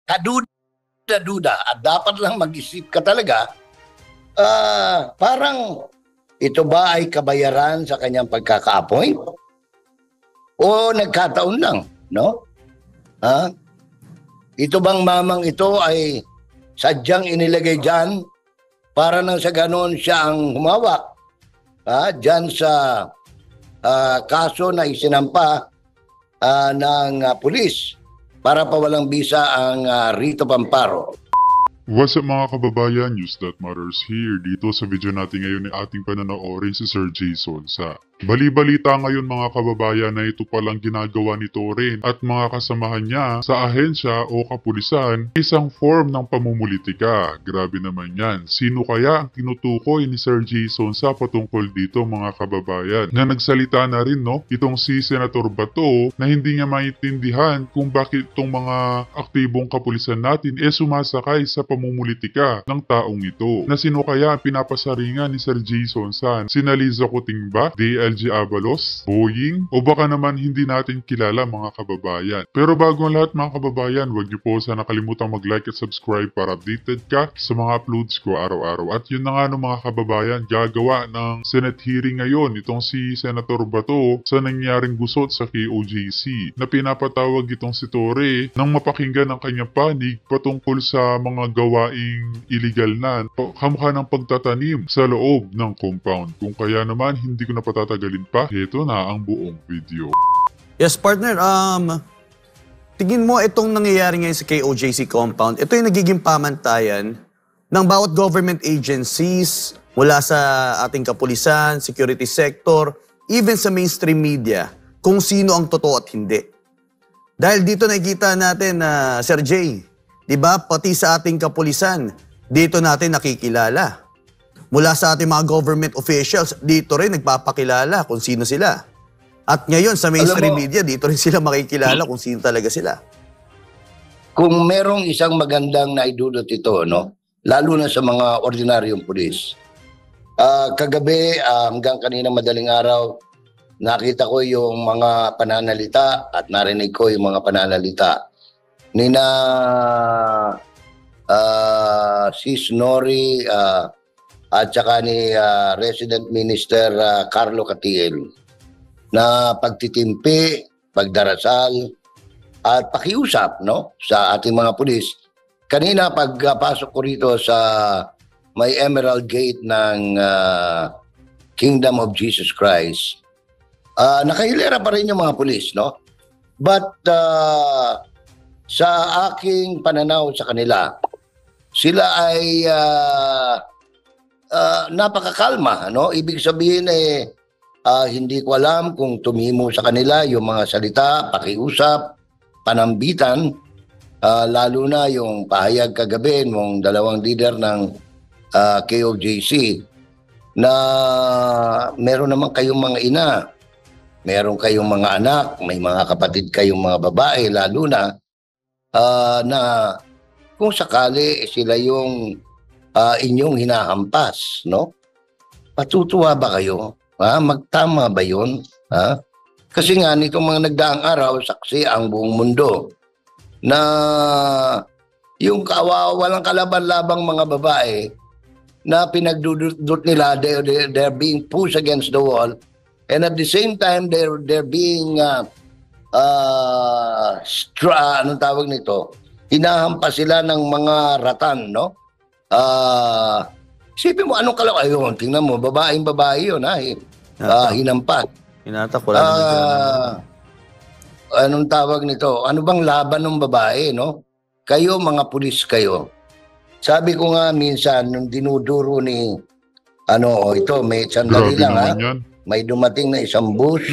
kaduda-duda at dapat lang mag-isip ka talaga, parang ito ba ay kabayaran sa kanyang pagkaka-appoint? O nagkataon lang, no? Ito bang mamang ito ay sadyang inilagay dyan para nang sa ganon siya ang humawak dyan sa kaso na isinampa ng pulis para pawalang bisa ang Rito Pamparo. What's up mga kababayan, News That Matters here. Dito sa video natin ngayon ay ating pananoorin si Sir Jason sa bali-balita ngayon mga kababayan na ito palang ginagawa ni Torin at mga kasamahan niya sa ahensya o kapulisan isang form ng pamumulitika. Grabe naman yan. Sino kaya ang tinutukoy ni Sir Jason sa patungkol dito mga kababayan? Na nagsalita na rin itong si Senator Bato na hindi niya maintindihan kung bakit itong mga aktibong kapulisan natin sumasakay sa pamumulitika ng taong ito. Na sino kaya ang pinapasaringan ni Sir Jason San? Sina Liza Cuting ba? DLG Abalos? Boying? O baka naman hindi natin kilala mga kababayan. Pero bago ang lahat mga kababayan, huwag niyo po sana kalimutang mag-like at subscribe para updated ka sa mga uploads ko araw-araw. At yun na nga mga kababayan, gagawa ng Senate hearing ngayon itong si Senator Bato sa nangyaring gusot sa KOJC na pinapatawag itong si Tore nang mapakinggan ang kanyang panig patungkol sa mga gawaing illegal na kamukha ng pagtatanim sa loob ng compound. Kung kaya naman hindi ko na patatagalin pa, ito na ang buong video. Yes, partner. Tingin mo itong nangyayari ngayon sa KOJC compound, ito yung nagiging pamantayan ng bawat government agencies mula sa ating kapulisan, security sector, even sa mainstream media, kung sino ang totoo at hindi. Dahil dito nakikita natin na Sir Jay, diba, pati sa ating kapulisan, dito natin nakikilala. Mula sa ating mga government officials, dito rin nagpapakilala kung sino sila. At ngayon sa mainstream media, dito rin sila makikilala kung sino talaga sila. Kung merong isang magandang naidulot ito, lalo na sa mga ordinaryong pulis. Kagabi hanggang kanina madaling araw, nakita ko yung mga pananalita at narinig ko yung mga pananalita ni Sis Nori at saka ni Resident Minister Carlo Catiel na pagtitimpi, pagdarasal at pakiusap sa ating mga pulis. Kanina pagpasok ko rito sa may Emerald Gate ng Kingdom of Jesus Christ, nakahilera pa rin yung mga pulis, But sa aking pananaw sa kanila, sila ay napakakalma, Ibig sabihin hindi ko alam kung tumimo sa kanila yung mga salita, pakiusap, panambitan, lalo na yung pahayag kagabi mong dalawang leader ng KOJC na meron naman kayong mga ina, meron kayong mga anak, may mga kapatid kayong mga babae, lalo na na kung sakali sila yung inyong hinahampas, Patutuwa ba kayo? Magtama ba yun? Kasi nga nitong mga nagdaang araw, saksi ang buong mundo na yung walang kalaban-labang mga babae na pinagdudot nila, they're being pushed against the wall, and at the same time they're being anong tawag nito, hinahampas sila ng mga ratan, isipin mo anong ayun, tingnan mo, babae yun, hinampas. Hinatak, wala naman. Anong tawag nito? Ano bang laban ng babae, Kayo, mga pulis kayo. Sabi ko nga minsan, nung dinuduro ni, ito, may sandali lang, may dumating na isang bus,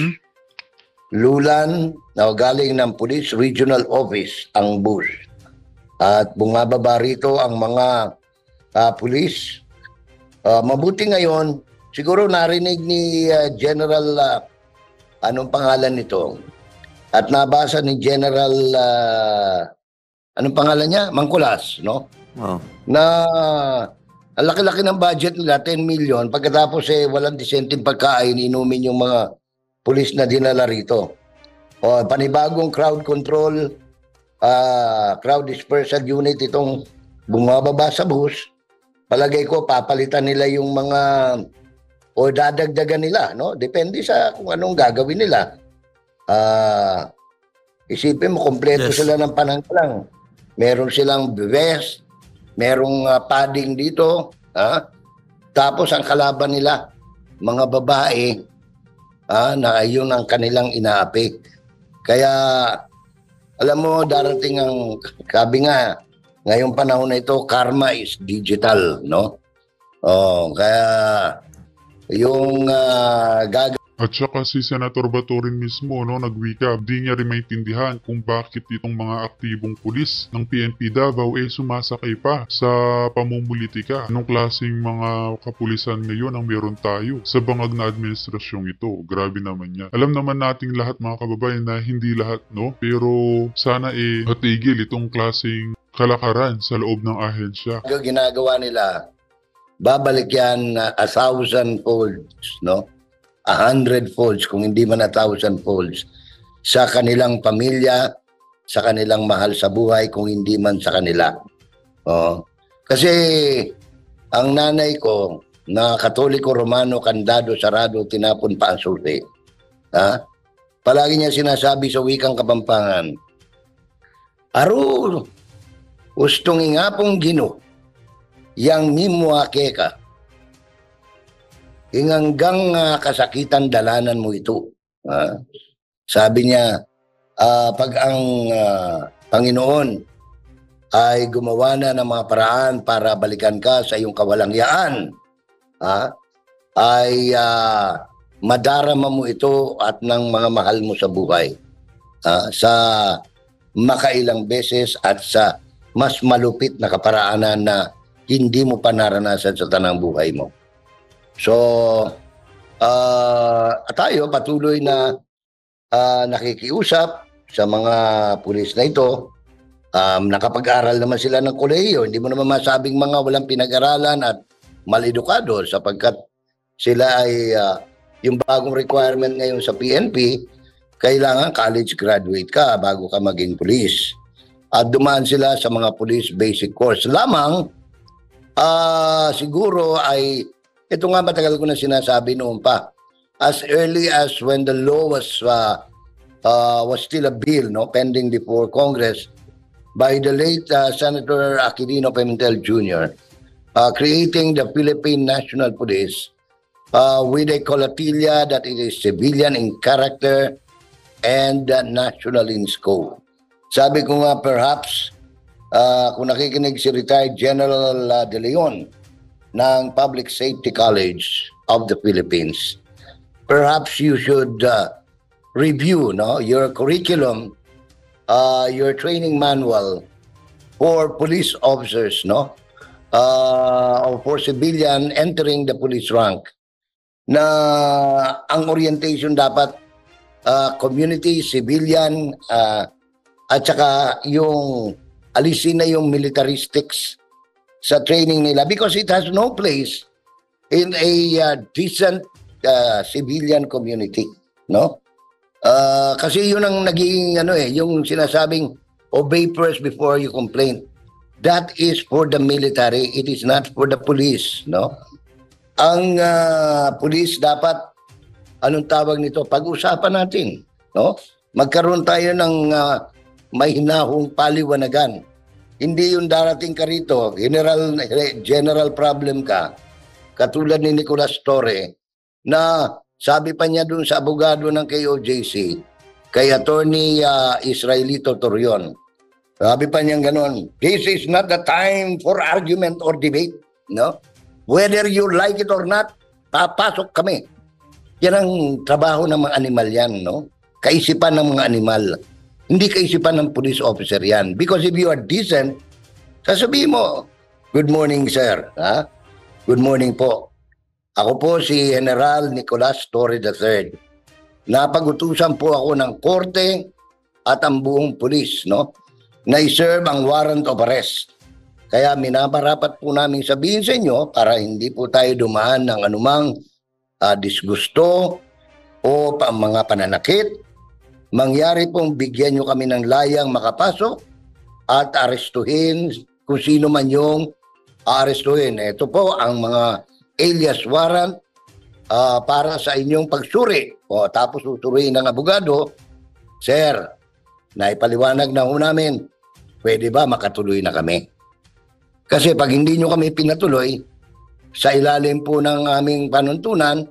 lulan, na galing ng Police Regional Office, ang bus. At bumababa rito ang mga pulis. Mabuti ngayon, siguro narinig ni General, anong pangalan nito? At nabasa ni General, anong pangalan niya? Mangkulas, Na ang laki-laki ng budget nila, 10 million. Pagkatapos walang disenteng pagkain, inumin yung mga pulis na dinala rito. Panibagong crowd control crowd dispersal unit itong bumababa sa bus, palagay ko papalitan nila yung mga o dadagdagan nila, no? Depende sa kung anong gagawin nila. Isipin mo, kompleto Yes. sila ng pananggalang. Meron silang vest, merong padding dito, tapos ang kalaban nila, mga babae, na yun ang kanilang inaapi. Kaya, alam mo, darating ang, sabi nga, ngayong panahon na ito, karma is digital, no? Kaya, yung At saka si Senator Bato rin mismo, no, nagwika, di niya rin maintindihan kung bakit itong mga aktibong pulis ng PNP Davao sumasakay pa sa pamumulitika. Anong klaseng mga kapulisan ngayon ang meron tayo sa bangag na administrasyong ito? Grabe naman yan. Alam naman nating lahat mga kababayan na hindi lahat, no? Pero sana matigil itong klaseng kalakaran sa loob ng ahensya. ginagawa nila, babalik yan 1,000 folds, no? 100 folds, kung hindi man 1,000 folds, sa kanilang pamilya, sa kanilang mahal sa buhay, kung hindi man sa kanila. Kasi ang nanay ko, na Katoliko Romano, kandado, sarado, tinapon pa ang sulti. Palagi niya sinasabi sa wikang Kapampangan, "Aru, ustong ingapong Gino, yang mimwake ka, hanggang kasakitan dalanan mo ito." Sabi niya, pag ang Panginoon ay gumawa na ng mga paraan para balikan ka sa iyong kawalangyaan, ay madarama mo ito at ng mga mahal mo sa buhay sa makailang beses at sa mas malupit na kaparaanan na hindi mo pa naranasan sa tanang buhay mo. So, tayo patuloy na nakikiusap sa mga pulis na ito. Nakapag-aral naman sila ng kolehiyo. Hindi mo naman masabing mga walang pinag-aralan at mal-edukado sapagkat sila ay yung bagong requirement ngayon sa PNP, kailangan college graduate ka bago ka maging pulis. At dumaan sila sa mga police basic course. Lamang, siguro ay ito nga matagal ko na sinasabi noon pa. As early as when the law was still a bill, no, pending before Congress by the late Senator Aquilino Pimentel Jr., creating the Philippine National Police with a colotilla that it is civilian in character and national in scope. Sabi ko nga perhaps kung nakikinig si retired General De Leon ng Public Safety College of the Philippines, perhaps you should review, no, your curriculum, your training manual for police officers, no, or for civilian entering the police rank, na ang orientation dapat community, civilian, at saka yung alisin na yung militaristics sa training nila, because it has no place in a decent civilian community, no? Kasi yun ang naging yung sinasabing obey first before you complain. That is for the military, it is not for the police, no? Ang police dapat, anong tawag nito, pag-usapan natin, no? Magkaroon tayo ng may hinahong paliwanagan. Hindi yung darating ka rito, general problem ka, katulad ni Nicolas Torre, na sabi pa niya dun sa abogado ng KOJC, kay Attorney Israelito Torion, sabi pa niya ganon, "This is not the time for argument or debate, no? Whether you like it or not, papasok kami." Yan ang trabaho ng mga animal yan, no? Kaisipan ng mga animal. Hindi kaisipan ng police officer yan. Because if you are decent, sasabihin mo, "Good morning, sir." "Good morning po. Ako po si General Nicolas Torre III. Napag-utusan po ako ng korte at ang buong pulis, no, na i-serve ang warrant of arrest. Kaya minamarapat po namin sabihin sa inyo para hindi po tayo dumaan ng anumang disgusto o mga pananakit. Mangyari pong bigyan nyo kami ng layang makapasok at arestuhin kung sino man yung aarestuhin. Ito po ang mga alias warrant para sa inyong pagsuri. O, tapos susuruin ng abogado, Sir, naipaliwanag na ho namin, pwede ba makatuloy na kami? Kasi pag hindi nyo kami pinatuloy, sa ilalim po ng aming panuntunan,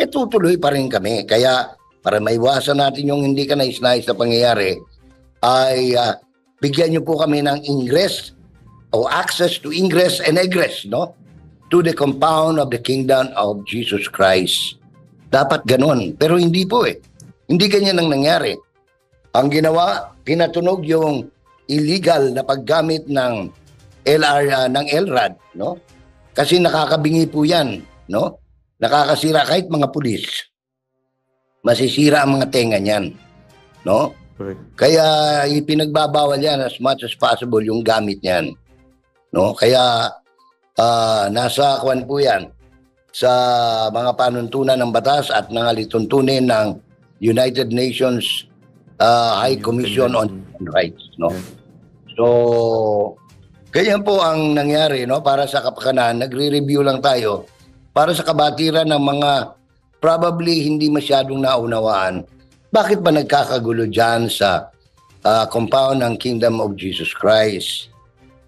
tutuloy pa rin kami. Kaya para maiwasan natin yung hindi ka nais-nais na pangyayari, ay bigyan nyo po kami ng ingress o access to ingress and egress, no? To the compound of the kingdom of Jesus Christ. Dapat ganun. Pero hindi po eh. Hindi ganyan ang nangyari. Ang ginawa, pinatunog yung illegal na paggamit ng LRAD, no? Kasi nakakabingi po 'yan, no? Nakakasira kahit mga pulis. Masisira ang mga tenga niyan, no? Correct. Kaya ipinagbabawal 'yan as much as possible yung gamit niyan, no? Kaya nasa kwan po 'yan sa mga panuntunan ng batas at ng alituntunin ng United Nations High Commission on Human Rights, no? So, ganyan po ang nangyari, no? Para sa kapakanan, nagre-review lang tayo para sa kabatiran ng mga probably hindi masyadong naunawaan. Bakit ba nagkakagulo dyan sa compound ng Kingdom of Jesus Christ?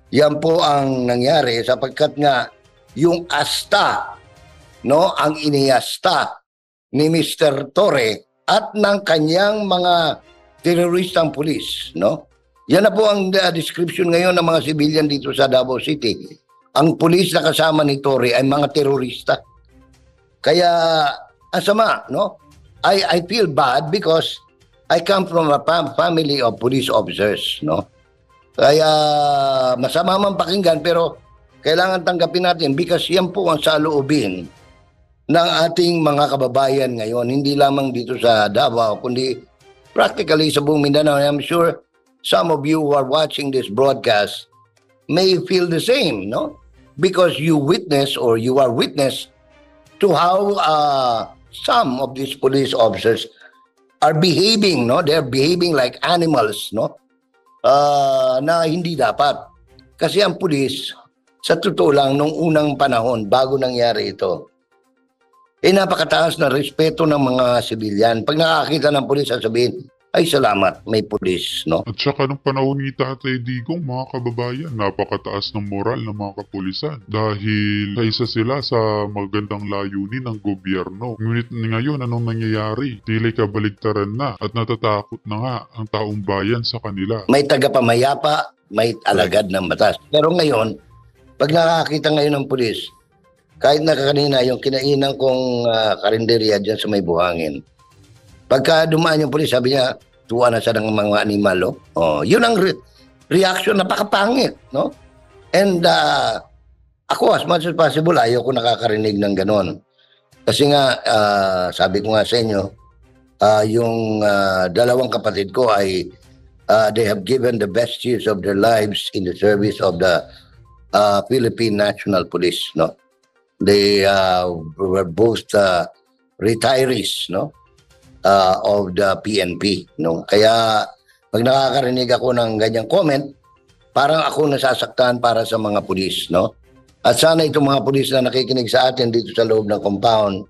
Yan po ang nangyari sapagkat nga yung asta, no, ang iniasta ni Mr. Torre at ng kanyang mga teroristang pulis, no? Yan na po ang description ngayon ng mga civilian dito sa Davao City. Ang pulis na kasama ni Torre ay mga terorista. Kaya asama, no? I feel bad because I come from a family of police officers, no? Kaya masama man pakinggan pero kailangan tanggapin natin because yan po ang saloobin ng ating mga kababayan ngayon, hindi lamang dito sa Davao kundi practically sa buong Mindanao. I'm sure some of you who are watching this broadcast may feel the same, no? Because you witness or you are witness to how some of these police officers are behaving, no? They're behaving like animals, no? Na hindi dapat. Kasi ang pulis, sa totoo lang, nung unang panahon, bago nangyari ito, napakataas na respeto ng mga sibilyan. Pag nakakita ng pulis, sasabihin, ay salamat, may pulis, no? At saka nung panahon ni Tatay Digong, mga kababayan, napakataas ng moral ng mga kapulisan dahil isa sila sa magandang layunin ng gobyerno. Ngunit ngayon, anong nangyayari? Tila kabaligtaran na at natatakot na nga ang taong bayan sa kanila. May tagapamayapa, may alagad ng batas. Pero ngayon, pag nakakita ngayon ng pulis, kahit na kanina yung kinainan kong karinderya dyan sa may buhangin, pagka dumaan yung pulis, sabi niya, tuwa na siya ng mga animal, oh. Yun ang reaction, napakapangit, no? And ako, as much as possible, ayaw ko nakakarinig ng ganon. Kasi nga, sabi ko nga sa inyo, yung dalawang kapatid ko ay they have given the best years of their lives in the service of the Philippine National Police, no? They were both retirees, no? Of the PNP, no? Kaya pag nakakarinig ako ng ganyang comment, parang ako nasasaktan para sa mga pulis, no? At sana itong mga pulis na nakikinig sa atin dito sa loob ng compound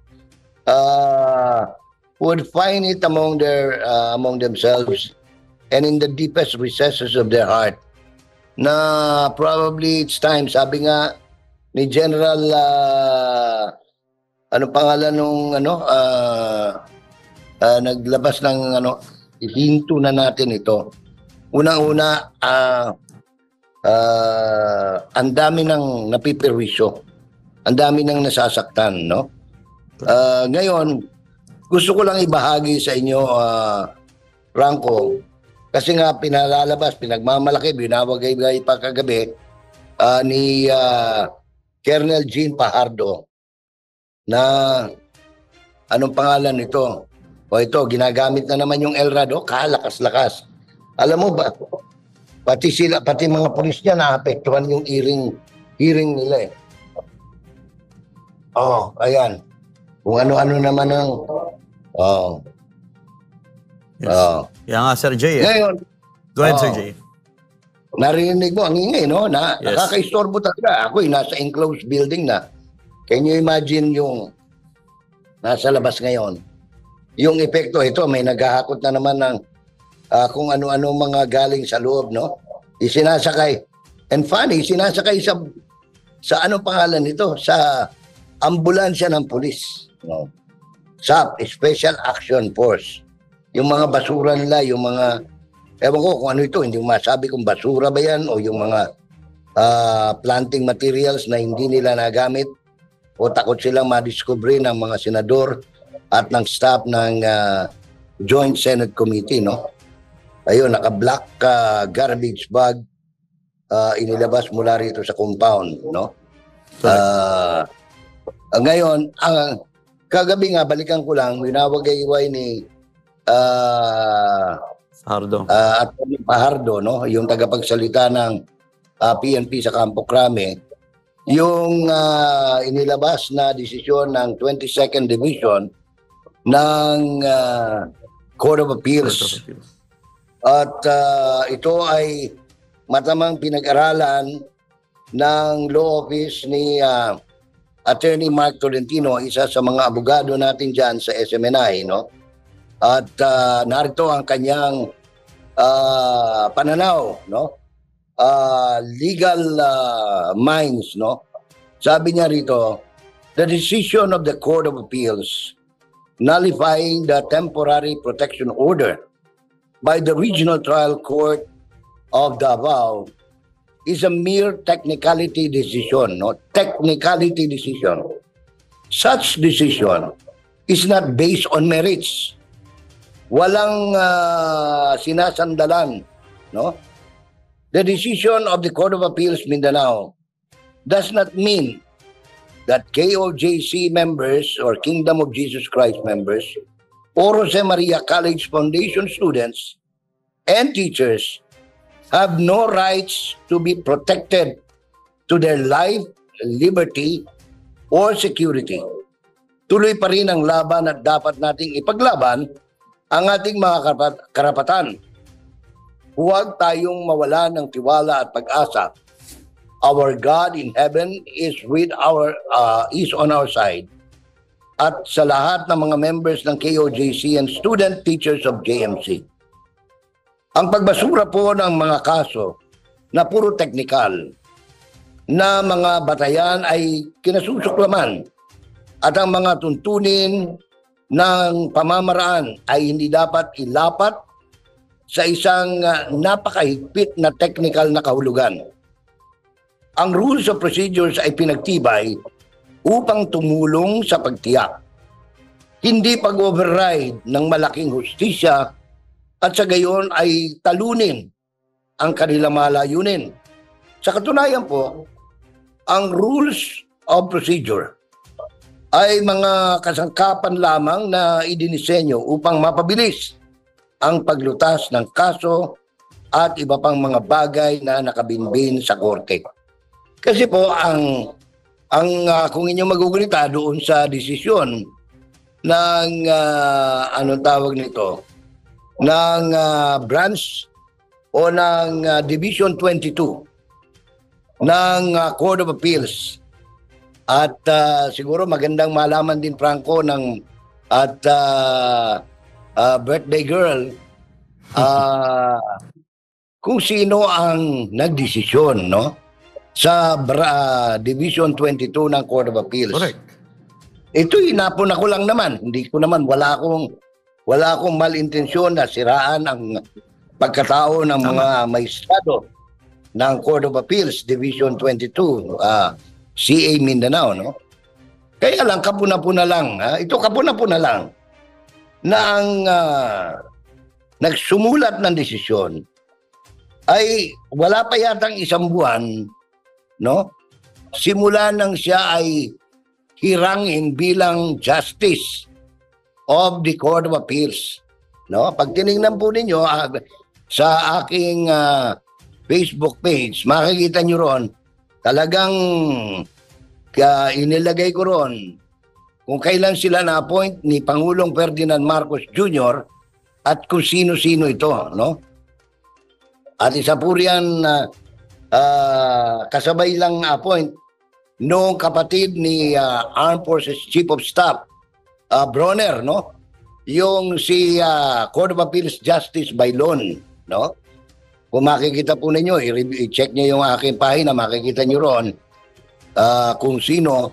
would find it among themselves and in the deepest recesses of their heart na probably it's time, sabi nga ni General ano pangalan nung naglabas ng ihinto na natin ito. Unang-una, ang dami ng napipirwisyo. Ang dami ng nasasaktan, no? Ngayon, gusto ko lang ibahagi sa inyo, Franco, kasi nga pinagmamalaki, binawagay pa kagabi ni Colonel Jean Pajardo na anong pangalan nito? O ito, ginagamit na naman yung LRAD, kalakas-lakas. Alam mo ba, pati mga pulis niya naapektuhan yung hearing nila eh. Ayan. Kung ano-ano naman ang... Yes. Yan nga, Sir Jay. Ngayon, Go ahead, Sir Jay. narinig mo ang ingay, no? Yes. Nakakaistorbo talaga. Ako'y nasa enclosed building na. Can you imagine yung nasa labas ngayon? Yung epekto ito, may naghahakot na naman ng kung ano-ano mga galing sa loob, no? Isinasakay. And funny, sinasakay sa anong pangalan nito? Sa ambulansya ng pulis, no? SAP, Special Action Force. Yung mga basura nila, yung mga, ewan ko kung ano ito, hindi mo masabi kung basura ba yan o yung mga planting materials na hindi nila nagamit o takot silang madiscover ng mga senador at ng staff ng Joint Senate Committee, no? Ayun, naka-black garbage bag inilabas mula rito sa compound, no? Ngayon, kagabi nga, balikan ko lang, winawagayway ni Sardo. at Pahardo, no? Yung tagapagsalita ng PNP sa Campo Crame, yung inilabas na desisyon ng 22nd Division ng Court of Appeals. At ito ay matamang pinag-aralan ng law office ni Attorney Mark Tolentino, isa sa mga abogado natin dyan sa SMNI, no? At narito ang kanyang pananaw, no? Legal minds, no? Sabi niya rito, the decision of the Court of Appeals nullifying the temporary protection order by the Regional Trial Court of Davao is a mere technicality decision, no? Technicality decision. Such decision is not based on merits. Walang sinasandalan, no? The decision of the Court of Appeals Mindanao does not mean that KOJC members or Kingdom of Jesus Christ members or Jose Maria College Foundation students and teachers have no rights to be protected to their life, liberty, or security. Tuloy pa rin ang laban at dapat nating ipaglaban ang ating mga karapatan. Huwag tayong mawala ng tiwala at pag-asa. Our God in heaven is on our side. At sa lahat ng mga members ng KOJC and student teachers of JMC. Ang pagbasura po ng mga kaso na puro technical na mga batayan ay kinasusuklaman at ang mga tuntunin ng pamamaraan ay hindi dapat ilapat sa isang napakahigpit na technical na kahulugan. Ang rules of procedures ay pinagtibay upang tumulong sa pagtiyak. Hindi pag-override ng malaking hustisya at sa gayon ay talunin ang kanilang malayunin. Sa katunayan po, ang rules of procedure ay mga kasangkapan lamang na idinisenyo upang mapabilis ang paglutas ng kaso at iba pang mga bagay na nakabinbin sa korte. Kasi po kung inyong magugunita doon sa desisyon ng anong tawag nito, ng branch o ng Division 22 ng Court of Appeals. At siguro magandang malaman din, Franco, at birthday girl, kung sino ang nagdesisyon, no? Sa Division 22 ng Court of Appeals. Correct. Ito inapon ako lang naman. Hindi ko naman, wala akong malintensyon na siraan ang pagkatao ng mga maestrado ng Court of Appeals Division 22, CA Mindanao, no? Kaya lang kapuna-puna lang, ito kapuna-puna lang na ang nagsumulat ng desisyon ay wala pa yatang isang buwan, no? Simula nang siya ay hirangin bilang Justice of the Court of Appeals, no? Pag tiningnan po ninyo sa aking Facebook page, makikita nyo ron, talagang inilagay ko ron kung kailan sila na-appoint ni Pangulong Ferdinand Marcos Jr. at kung sino-sino ito, no? At isa po riyan kasabay lang appoint noong kapatid ni Armed Forces Chief of Staff Bronner, no? Yung si Court of Appeals Justice Bailon, no? Kung makikita po ninyo, i-check niyo yung aking pahina, makikita niyo ron kung sino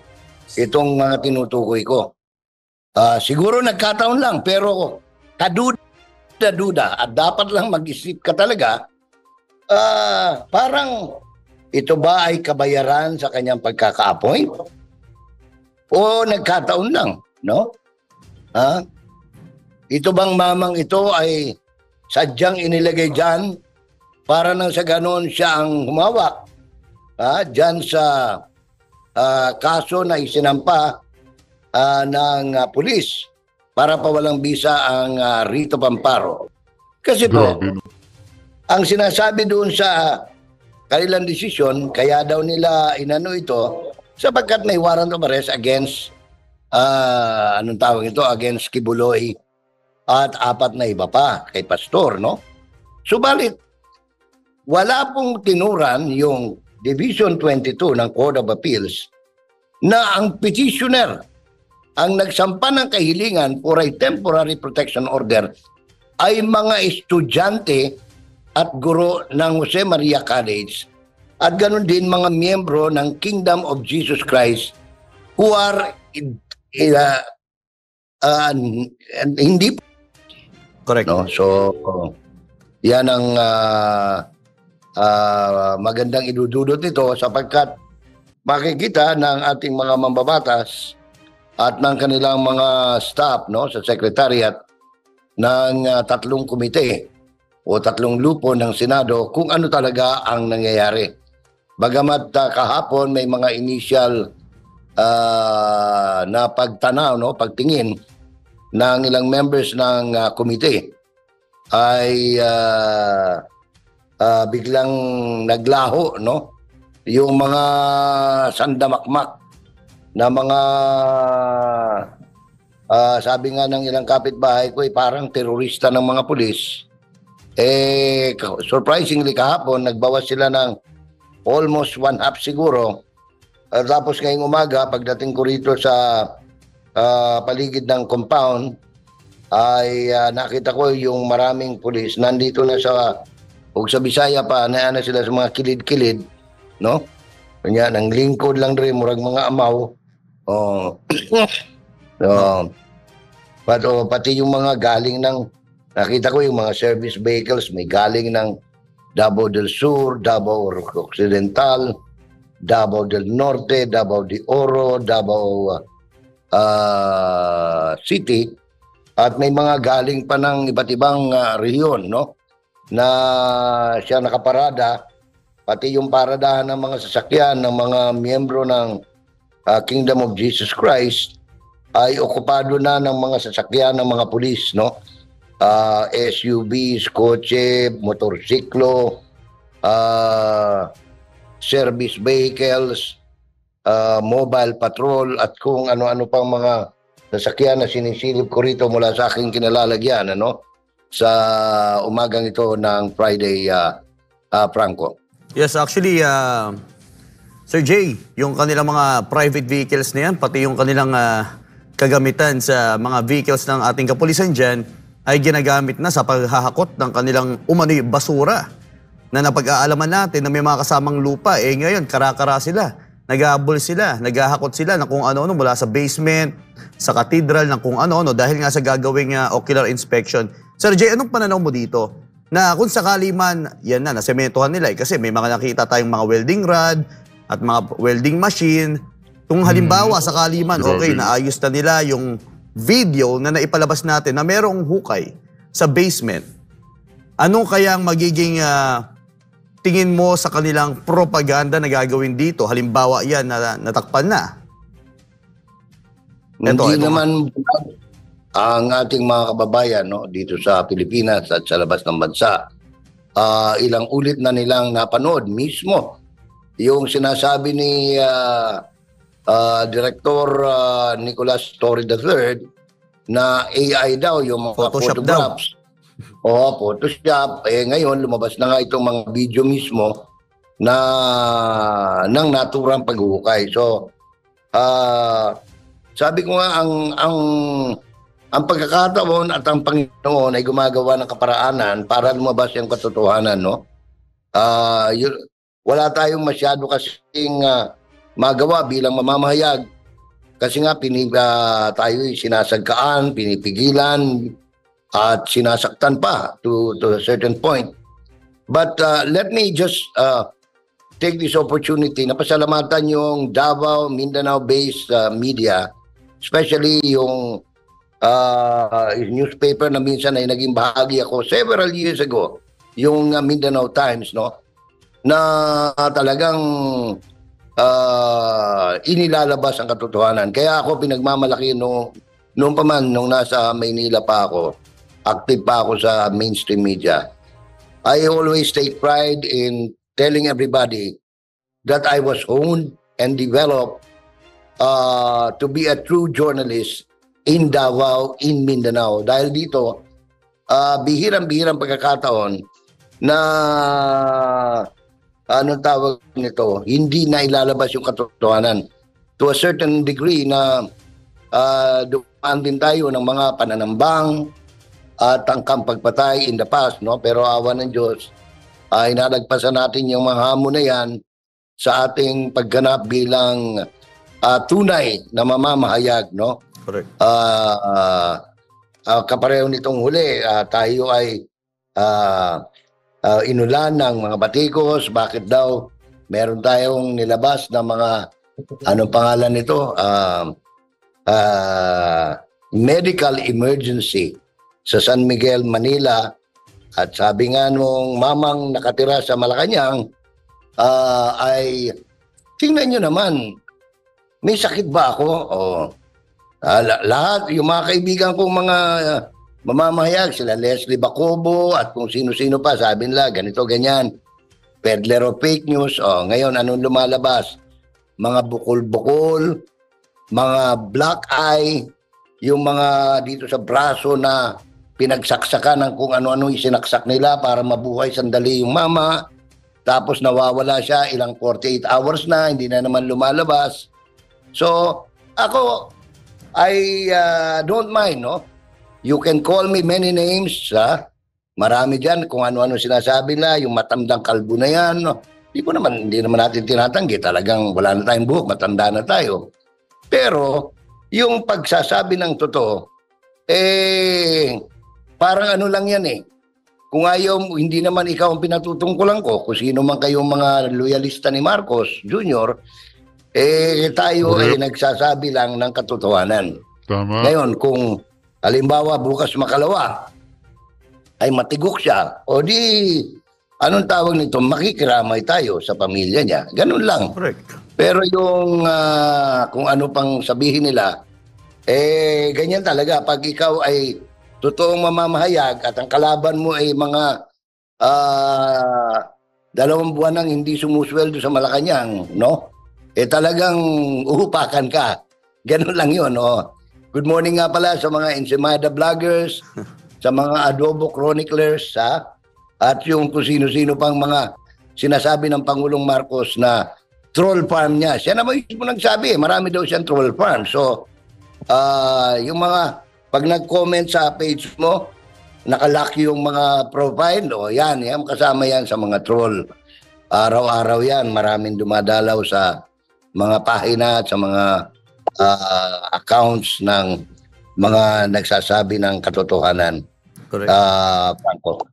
itong mga tinutukoy ko. Siguro nagkataon lang, pero kaduda-duda at dapat lang mag-isip ka talaga, parang ito ba ay kabayaran sa kanyang pagkaka-appoint? O nagkataon lang, no? Ito bang mamang ito ay sadyang inilagay dyan para nang sa ganon siya ang humawak dyan sa kaso na isinampa ng pulis para pawalang bisa ang Rito Pamparo. Kasi po, Grabe, no? ang sinasabi doon sa kanilang desisyon, kaya daw nila inano ito, sapagkat may warrant of arrest against, anong tawag ito, against Kibuloy at 4 na iba pa kay Pastor, no? Subalit, wala pong tinuran yung Division 22 ng Court of Appeals na ang petitioner ang nagsampa ng kahilingan for a temporary protection order ay mga estudyante at guro ng Jose Maria College at ganoon din mga miyembro ng Kingdom of Jesus Christ who are hindi Correct. no. So yan ang magandang idududot nito sapagkat makikita ng ating mga mambabatas at ng kanilang mga staff, no, sa secretariat ng 3 komite o 3 lupo ng Senado kung ano talaga ang nangyayari. Bagamat kahapon may mga initial na pagtanaw, no, pagtingin ng ilang members ng komite ay biglang naglaho, no, yung mga sandamakmak na mga sabi nga ng ilang kapitbahay ko ay parang terorista ng mga pulis. Surprisingly kahapon nagbawas sila ng almost 1/2 siguro. Tapos ngayong umaga pagdating ko rito sa paligid ng compound ay nakita ko yung maraming pulis nandito na sa Bisaya pa na sila sa mga kilid-kilid, no? Kanya nang lingkod lang rin murag mga amaw. Pati yung mga galing ng nakita ko yung mga service vehicles may galing ng Davao del Sur, Davao Occidental, Davao del Norte, Davao de Oro, Davao City at may mga galing pa ng iba't ibang rehiyon, no, na siya nakaparada, pati yung paradahan ng mga sasakyan ng mga miyembro ng Kingdom of Jesus Christ ay okupado na ng mga sasakyan ng mga pulis, no? SUVs, kotse, motorsiklo, service vehicles, mobile patrol at kung ano-ano pang mga sasakyan na sinisilip ko rito mula sa aking kinalalagyan, ano, sa umagang ito ng Friday, Franco. Yes, actually, Sir Jay, yung kanilang mga private vehicles na yan, pati yung kanilang kagamitan sa mga vehicles ng ating kapulisan dyan, ay ginagamit na sa paghahakot ng kanilang umano'y basura na napag-aalaman natin na may mga kasamang lupa. Ngayon, karakara sila, nag-aabol sila, naghahakot sila ng kung ano-ano mula sa basement, sa cathedral, ng kung ano-ano dahil nga sa gagawing ocular inspection. Sir Jay, anong pananaw mo dito? Na kung sakali man, yan na, nasementohan nila kasi may mga nakita tayong mga welding rod at mga welding machine. Kung halimbawa, sakali man, okay, naayos na nila yung video na naipalabas natin na merong hukay sa basement. Anong kayang magiging tingin mo sa kanilang propaganda na gagawin dito? Halimbawa yan na natakpan na. Hindi naman ang ating mga kababayan, no, dito sa Pilipinas at sa labas ng bansa. Ilang ulit na nilang napanood mismo yung sinasabi ni Director Nicolas Torre III na AI daw yung mga Photoshop photographs Oo, Photoshop. Ngayon, lumabas na nga itong mga video mismo na ng naturang paghuhukay. So, sabi ko nga, ang pagkakataon at ang Panginoon ay gumagawa ng kaparaanan para lumabas yung katotohanan, no? Wala tayong masyado kasing magawa bilang mamamahayag kasi nga tayo sinasagkaan, pinipigilan at sinasaktan pa to a certain point. But let me just take this opportunity na pasalamatan yung Davao, Mindanao-based media, especially yung newspaper na minsan ay naging bahagi ako several years ago, yung Mindanao Times, no? Na talagang inilalabas ang katotohanan. Kaya ako pinagmamalaki noong pa man, nung nasa Maynila pa ako, active pa ako sa mainstream media. I always take pride in telling everybody that I was honed and developed to be a true journalist in Davao, in Mindanao. Dahil dito, bihirang-bihirang pagkakataon na anong tawag nito, hindi na ilalabas yung katotohanan. To a certain degree na dumaan din tayo ng mga pananambang at tangkang pagpatay in the past, no? Pero awa ng Diyos, inalagpasan natin yung mga hamon na yan sa ating pagganap bilang tunay na mamamahayag, no? Correct. Kapareho nitong huli, tayo ay inulan ng mga batikos. Bakit daw meron tayong nilabas na mga anong pangalan nito? Medical emergency sa San Miguel, Manila. At sabi nga nung mamang nakatira sa Malacanang, ay tingnan nyo naman, may sakit ba ako? Lahat, yung mga kaibigan kong mga mamamahayag, sila Leslie Bacobo at kung sino-sino pa, sabi nila, ganito, ganyan. Peddler of fake news. Ngayon, anong lumalabas? Mga bukol-bukol, mga black eye, yung mga dito sa braso na pinagsaksakan ng kung ano-ano isinaksak nila para mabuhay sandali yung mama. Tapos nawawala siya, ilang 48 hours na, hindi na naman lumalabas. So, ako, I don't mind, no? You can call me many names, ha? Marami dyan kung ano-ano sinasabi nila, yung matandang kalbo na yan, no? Hindi naman natin tinatanggi, talagang wala na tayong buhok, matanda na tayo. Pero, yung pagsasabi ng totoo, parang ano lang yan eh. Kung ayaw, hindi naman ikaw ang pinatutungkulan ko, kung sino man kayong mga loyalista ni Marcos Jr., tayo ay nagsasabi lang ng katotohanan. Tama. Ngayon, kung halimbawa bukas makalawa, ay matigok siya, o di, anong tawag nito, makikiramay tayo sa pamilya niya. Ganun lang. Correct. Pero yung kung ano pang sabihin nila, ganyan talaga. Pag ikaw ay totoong mamamahayag at ang kalaban mo ay mga 2 buwan nang hindi sumusweldo sa Malacanang, no? Talagang uhupakan ka. Ganun lang yun, no? Good morning nga pala sa mga Ensaymada vloggers, sa mga Adobo chroniclers, ha? At yung kung sino-sino pang mga sinasabi ng Pangulong Marcos na troll farm niya. Siya naman mismo nagsabi, marami daw siyang troll farm. So, yung mga, pag nag-comment sa page mo, nakalock yung mga profile, yan, kasama yan sa mga troll. Araw-araw yan, maraming dumadalaw sa mga pahina at sa mga accounts ng mga nagsasabi ng katotohanan. Correct. Franco.